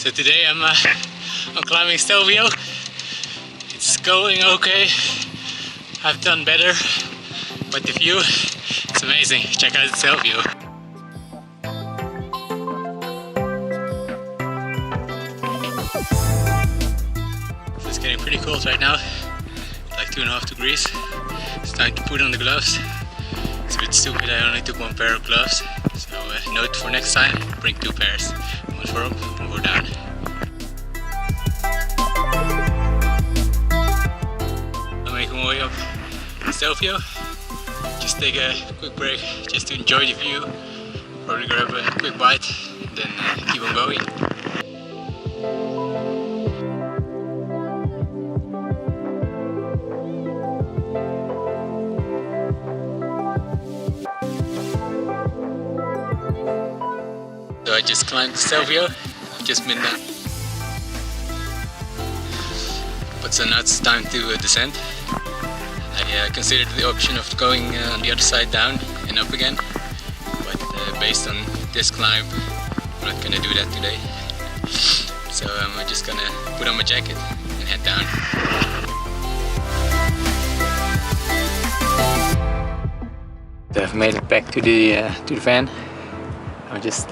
So today I'm climbing Stelvio. It's going okay. I've done better, but the view, it's amazing. Check out Stelvio. So it's getting pretty cold right now, like 2.5 degrees. It's time to put on the gloves. It's a bit stupid, I only took one pair of gloves. So note for next time, bring 2 pairs. One for up, one for down. I'm making my way up Stelvio. Just take a quick break, just to enjoy the view. Probably grab a quick bite, then keep on going. So I just climbed Stelvio. I've just been down. But so now it's time to descend. I considered the option of going on the other side down and up again, but based on this climb, I'm not gonna do that today. So I'm just gonna put on my jacket and head down. So I've made it back to the van. I'm just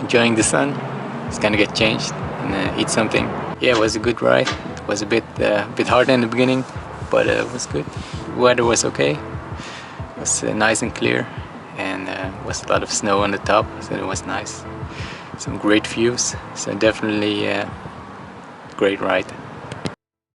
enjoying the sun. It's gonna get changed and eat something. Yeah, it was a good ride. It was a bit hard in the beginning, but it was good. The weather was okay. It was nice and clear, and was a lot of snow on the top, so it was nice. Some great views. So definitely a great ride.